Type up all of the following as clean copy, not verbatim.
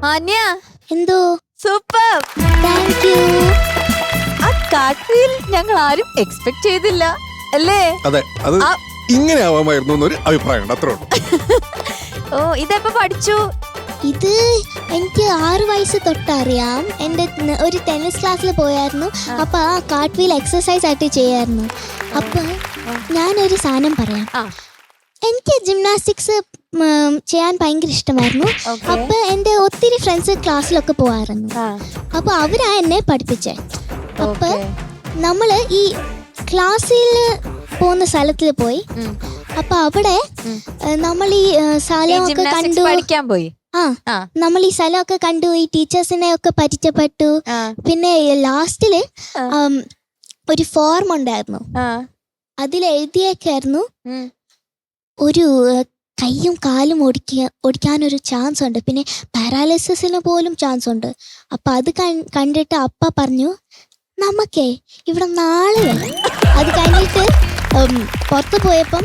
ആന്യ എന്തോ super. Thank you. ആ കാർട്ട്വീൽ ഞങ്ങൾ ആരും എക്സ്പെക്ട് ചെയ്തില്ല അല്ലേ? അതെ, അത് ഇങ്ങനെ ആവാമായിരുന്നു എന്നൊരു അഭിപ്രായം അത്രേ ഉള്ളൂ. ഓ, ഇതെപ്പോ പഠിച്ചു? ഇത് എനിക്ക് 6 വയസ്സ് തൊട്ടറിയാം. എൻ്റെ ഒരു ടെന്നീസ് ക്ലാസ്സിൽ പോയായിരുന്നു. അപ്പോൾ ആ കാർട്ട് വീൽ എക്സസൈസ് ആയിട്ട് ചെയ്യായിരുന്നു. അപ്പോൾ ഞാനൊരു സാധനം പറയാം. എനിക്ക് ജിംനാസ്റ്റിക്സ് ചെയ്യാൻ ഭയങ്കര ഇഷ്ടമായിരുന്നു. അപ്പോൾ എൻ്റെ ഒത്തിരി ഫ്രണ്ട്സ് ക്ലാസ്സിലൊക്കെ പോകാറുണ്ട്. അപ്പോൾ അവരാ എന്നെ പഠിപ്പിച്ചേ. അപ്പോൾ നമ്മൾ ഈ ക്ലാസ്സിൽ പോകുന്ന സ്ഥലത്തിൽ പോയി. അപ്പോൾ അവിടെ നമ്മൾ ഈ സ്ഥലമൊക്കെ കണ്ടു. പഠിക്കാൻ പോയി. നമ്മൾ ഈ സ്ഥലമൊക്കെ കണ്ടു, ഈ ടീച്ചേഴ്സിനെ ഒക്കെ പരിചയപ്പെട്ടു. പിന്നെ ലാസ്റ്റില് ഒരു ഫോർം ഉണ്ടായിരുന്നു. അതിൽ എഴുതിയേക്കായിരുന്നു ഒരു കൈയും കാലും ഓടിക്കാനൊരു ചാൻസ് ഉണ്ട്, പിന്നെ പാരാലിസിസിന് പോലും ചാൻസ് ഉണ്ട്. അപ്പൊ അത് കണ്ടിട്ട് അപ്പ പറഞ്ഞു, നമുക്കേ ഇവിടെ നാളെ വരാം. അത് കഴിഞ്ഞിട്ട് പുറത്ത് പോയപ്പം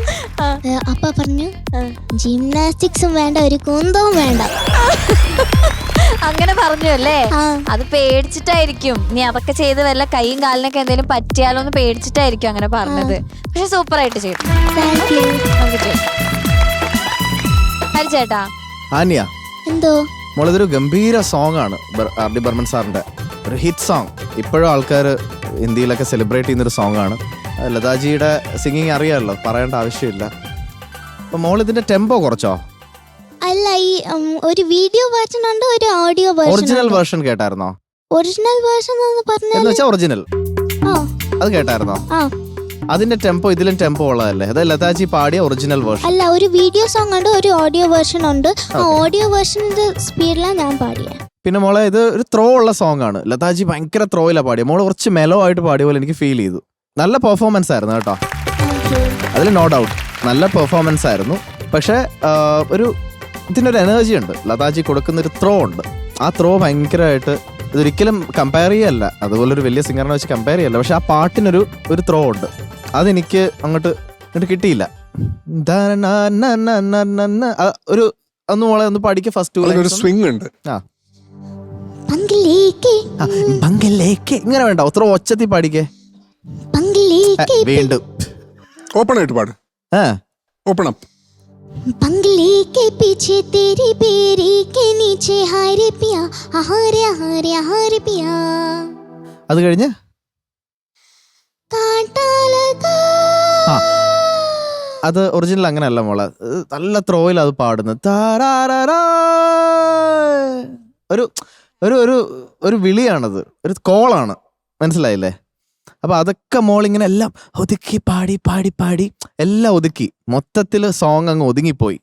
അപ്പ പറഞ്ഞു, ജിംനാസ്റ്റിക്സും വേണ്ട, ഒരു കുന്തവും വേണ്ട. അങ്ങനെ പറഞ്ഞു അല്ലേ? അത് പേടിച്ചിട്ടായിരിക്കും. നീ അതൊക്കെ ചെയ്ത് വല്ല കൈയും കാലിനൊക്കെ എന്തെങ്കിലും പറ്റിയാലോ എന്ന് പേടിച്ചിട്ടായിരിക്കും അങ്ങനെ പറഞ്ഞത്. പക്ഷെ സൂപ്പർ ആയിട്ട് ചെയ്തു. Thank you. ഹരിച്ചേട്ടാ. ആന്യ, എന്തോ മോളിതൊരു ഗംഭീര സോങ് ആണ്. ആർ ഡി ബർമൻ സാറിന്റെ ഒരു ഹിറ്റ് സോങ്. ഇപ്പോഴും ആൾക്കാർ ഹിന്ദിയിലൊക്കെ സെലിബ്രേറ്റ് ചെയ്യുന്നൊരു സോങ് ആണ്. ലതാജിയുടെ സിംഗിങ് അറിയാമല്ലോ, പറയേണ്ട ആവശ്യമില്ല. അപ്പൊ മോൾ ഇതിന്റെ ടെമ്പോ കുറച്ചോ? അല്ല, ഈ ഒരു വീഡിയോ വേർഷൻ ഉണ്ട്, ഒരു ഓഡിയോ വേർഷൻ. ഒറിജിനൽ വേർഷൻ കേട്ടായിരുന്നോ? ഒറിജിനൽ വേർഷൻ എന്ന് പറഞ്ഞാൽ ഒറിജിനൽ അത് കേട്ടായിരുന്നോ? അതിന്റെ ടെമ്പോ ഇതിലും ടെമ്പോ ഉള്ളതല്ലേ? അത് ലതാജി പാടിയ ഒറിജിനൽ വേർഷൻ അല്ല. ഒരു വീഡിയോ സോങ് ഉണ്ട്, ഒരു ഓഡിയോ വേർഷൻ ഉണ്ട്. ഓഡിയോ വേർഷന്റെ സ്പീഡിലാണ് ഞാൻ പാടിയത്. പിന്നെ മോളെ ഇത് ഒരു ത്രോ ഉള്ള സോങ് ആണ്. ലതാജി ഭയങ്കര ത്രോയിലാണ് പാടിയ. മോള് കുറച്ച് മെലോ ആയിട്ട് പാടിയ പോലെ എനിക്ക് ഫീൽ ചെയ്തു. നല്ല പെർഫോമൻസ് ആയിരുന്നു കേട്ടോ, അതിൽ നോ ഡൗട്ട്. നല്ല പെർഫോമൻസ് ആയിരുന്നു. പക്ഷെ ഒരു ഇതിനൊരു എനർജി ഉണ്ട്, ലതാജി കൊടുക്കുന്നൊരു ത്രോ ഉണ്ട്. ആ ത്രോ ഭയങ്കരമായിട്ട് ഇതൊരിക്കലും കമ്പയർ ചെയ്യല്ല, അതുപോലെ ഒരു വലിയ സിംഗറിനെ വെച്ച് കമ്പയർ ചെയ്യല്ല. പക്ഷെ ആ പാട്ടിനൊരു ത്രോ ഉണ്ട്, അതെനിക്ക് അങ്ങോട്ട് കിട്ടിയില്ല. ഒരു ഒന്ന് മോളെ ഒന്ന് പാടിക്ക്. ഫസ്റ്റ് സ്വിംഗ് ഉണ്ട്. ഇങ്ങനെ വേണ്ട, ഒത്ര ഒച്ചത്തി പാടിക്കേ. വീണ്ടും ഓപ്പൺ ആയിട്ട് പാട്. Open up. बंगले के पीछे तेरी बेरी के नीचे हारे पिया हारे हारे हारे पिया. അത് കഴിഞ്ഞ് അത് ഒറിജിനൽ അങ്ങനെയല്ല മോളെ, നല്ല ത്രോയിൽ അത് പാടുന്നത്. ഒരു ഒരു ഒരു ഒരു വിളിയാണത്, ഒരു കോളാണ്, മനസ്സിലായില്ലേ? അപ്പൊ അതൊക്കെ മോളിങ്ങനെ എല്ലാം ഒതുക്കി പാടി പാടി പാടി എല്ലാം ഒതുക്കി മൊത്തത്തിൽ സോങ് അങ്ങ് ഒതുങ്ങിപ്പോയി.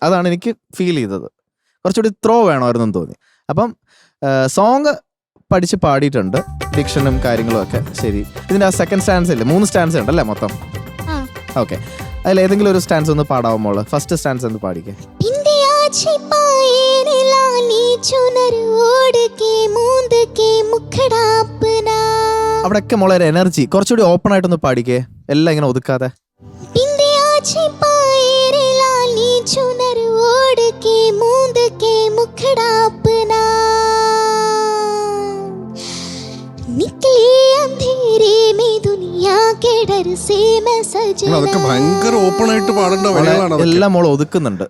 അതാണ് എനിക്ക് ഫീൽ ചെയ്തത്. കുറച്ചുകൂടി ത്രോ വേണമായിരുന്നു തോന്നി. അപ്പം സോങ് പഠിച്ച് പാടിയിട്ടുണ്ട്, ഡിക്ഷനും കാര്യങ്ങളും ഒക്കെ ശരി. ഇതിന്റെ ആ സെക്കൻഡ് സ്റ്റാൻസ് ഇല്ലേ, 3 സ്റ്റാൻസ് ഉണ്ടല്ലേ മൊത്തം? ഓക്കെ, അതിൽ ഏതെങ്കിലും ഒരു സ്റ്റാൻസ് ഒന്ന് പാടാവും മോള്. ഫസ്റ്റ് സ്റ്റാൻസ് ഒന്ന് പാടിക്കേ. അവിടെയൊക്കെ മോളെ ഒരു എനർജി, കുറച്ചുകൂടി ഓപ്പൺ ആയിട്ടൊന്ന് പാടിക്കേ, എല്ലാം ഇങ്ങനെ ഒതുക്കാതെ. അതൊക്കെ ഭയങ്കര ഓപ്പൺ ആയിട്ട് പാടേണ്ട വരികളാണ്. എല്ലാം മോള് ഒതുക്കുന്നുണ്ട്.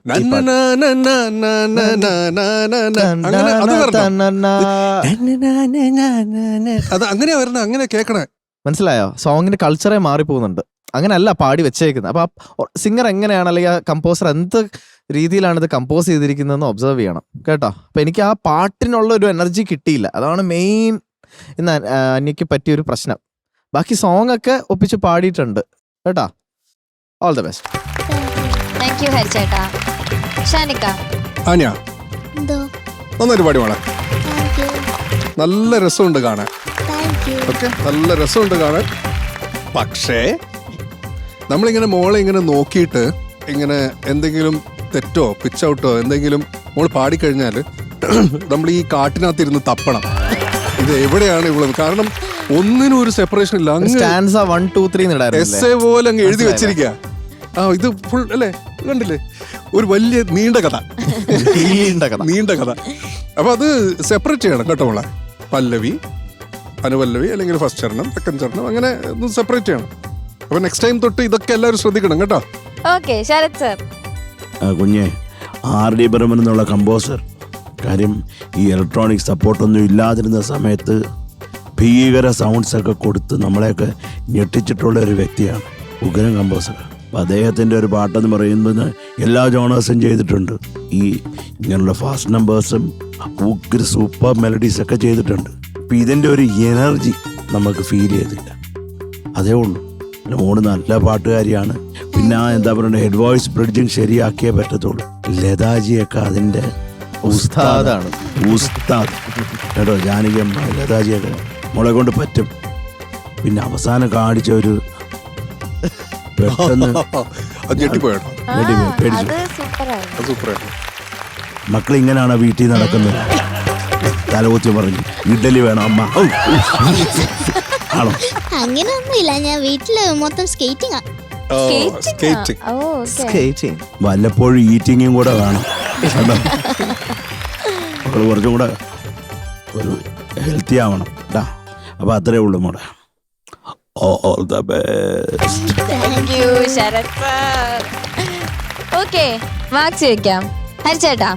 അത് അങ്ങനെയാ വരുന്നത്, അങ്ങനെ കേക്കണേ. മനസ്സിലായോ? സോങ്ങിന്റെ കൾച്ചറേ മാറിപ്പോകുന്നുണ്ട്. അങ്ങനെയല്ല പാടി വെച്ചേക്കുന്നത്. അപ്പൊ സിംഗർ എങ്ങനെയാണ്, അല്ലെങ്കിൽ ആ കമ്പോസർ എന്ത് രീതിയിലാണ് ഇത് കമ്പോസ് ചെയ്തിരിക്കുന്നതെന്ന് ഒബ്സർവ് ചെയ്യണം കേട്ടോ. അപ്പൊ എനിക്ക് ആ പാട്ടിനുള്ള ഒരു എനർജി കിട്ടിയില്ല, അതാണ് മെയിൻ ഇന്ന് അന്യക്ക് പറ്റിയൊരു പ്രശ്നം. ബാക്കി സോങ് ഒക്കെ ഒപ്പിച്ച് പാടിയിട്ടുണ്ട് കേട്ടോ. All the best. Thank you ഹരിച്ചേട്ടാ. ഷാനിക്ക. ആന്യ നന്നായിട്ട് പാടി മോളെ, നല്ല രസമുണ്ട് കാണാൻ. ഓക്കെ, നല്ല രസമുണ്ട് കാണാൻ. പക്ഷേ നമ്മളിങ്ങനെ മോളെ ഇങ്ങനെ നോക്കിയിട്ട് ഇങ്ങനെ എന്തെങ്കിലും തെറ്റോ പിച്ച് ഔട്ടോ എന്തെങ്കിലും മോള് പാടിക്കഴിഞ്ഞാൽ നമ്മൾ ഈ കാട്ടിനകത്തിരുന്ന് തപ്പണം, ഇത് എവിടെയാണ് ഇവള്. കാരണം ഒന്നിനും ഒരു സെപ്പറേഷൻ ഇല്ല, സ്റ്റാൻസ 1 2 3 എസ്സേ പോലെ അങ്ങ് എഴുതി വെച്ചിരിക്കുക. ഇത് ഫുൾ അല്ലേ, കണ്ടില്ലേ? ഒരു വലിയ നീണ്ട കഥ. നീണ്ട കഥ. അപ്പൊ അത് സെപ്പറേറ്റ് ചെയ്യണം കേട്ടോ മോളെ. പല്ലവി, അനുപല്ലവി, അല്ലെങ്കിൽ ഫസ്റ്റ് ചരണം, സെക്കൻഡ് ചരണം, അങ്ങനെ ഒന്ന് സെപ്പറേറ്റ് ചെയ്യണം. അപ്പൊ നെക്സ്റ്റ് ടൈം തൊട്ട് ഇതൊക്കെ എല്ലാവരും ശ്രദ്ധിക്കണം കേട്ടോ. Okay Sarath sir. കുഞ്ഞെ, R.D. ബർമൻ എന്നുള്ള കമ്പോസർ, കാര്യം ഈ ഇലക്ട്രോണിക് സപ്പോർട്ടൊന്നും ഇല്ലാതിരുന്ന സമയത്ത് ഭീകര സൗണ്ട്സ് ഒക്കെ കൊടുത്ത് നമ്മളെയൊക്കെ ഞെട്ടിച്ചിട്ടുള്ള ഒരു വ്യക്തിയാണ്, ഉഗ്രൻ കമ്പോസർ. അപ്പം അദ്ദേഹത്തിൻ്റെ ഒരു പാട്ടെന്ന് പറയുന്നത് എല്ലാ ജോണേഴ്സും ചെയ്തിട്ടുണ്ട്. ഈ ഇങ്ങനെയുള്ള ഫാസ്റ്റ് നമ്പേഴ്സും ഉഗ്ര സൂപ്പർ മെലഡീസ് ഒക്കെ ചെയ്തിട്ടുണ്ട്. അപ്പം ഇതിൻ്റെ ഒരു എനർജി നമുക്ക് ഫീൽ ചെയ്തില്ല, അതേ ഉള്ളൂ. മോള് നല്ല പാട്ടുകാരിയാണ്. പിന്നെ എന്താ പറയുക, ഹെഡ് വോയിസ് ബ്രിഡ്ജിങ് ശരിയാക്കിയേ പറ്റത്തുള്ളൂ. ലതാജിയൊക്കെ അതിൻ്റെ ഉസ്താദാണ്. ഉസ്താദ് കേട്ടോ. ജാനകിയമ്മ, ലതാജിയൊക്കെ മോളെ കൊണ്ട് പറ്റും. പിന്നെ അവസാനം കാണിച്ച ഒരു പെട്ടെന്ന് അത് ഞെട്ടിപ്പോയോ? പേടിച്ചു. സൂപ്പറായിരുന്നു. മക്കൾ ഇങ്ങനെയാണ് വീട്ടിൽ നടക്കുന്നത്. തലകുത്തി പറഞ്ഞു ഇഡ്ഡലി വേണം അമ്മ. ആണോ? അങ്ങനെയൊന്നുമില്ല, ഞാൻ വീട്ടില് മൊത്തം സ്കേറ്റിംഗ്. വല്ലപ്പോഴും ഈറ്റിങ്ങും കൂടെ വേണം കേട്ടോ. മക്കൾ കുറച്ചും കൂടെ ഒരു ഹെൽത്തി ആവണം കേട്ടാ. അപ്പൊ അത്രേ ഉള്ളൂ മോളെ. All the best. Thank you Sarath sir. Okay, marks ചോദിക്കാം. ഹരിച്ചേട്ടാ.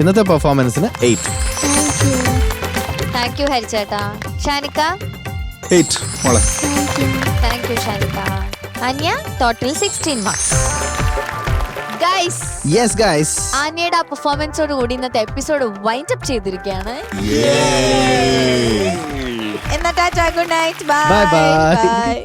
ഇന്നത്തെ പെർഫോമൻസിന് 8. താങ്ക് യു ഹരിച്ചേട്ടാ. ഷാനിക്ക. 8 മോളെ. താങ്ക് യു ഷാനിക്ക. Anya total 16 marks. Guys, yes guys, ആന്യയുടെ ആ പെർഫോമൻസോട് കൂടി ഇന്നത്തെ എപ്പിസോഡ് വൈൻഡ് അപ്പ് ചെയ്തിരിക്കുകയാണ്. എന്നാ tata, good night, bye Bye bye. By.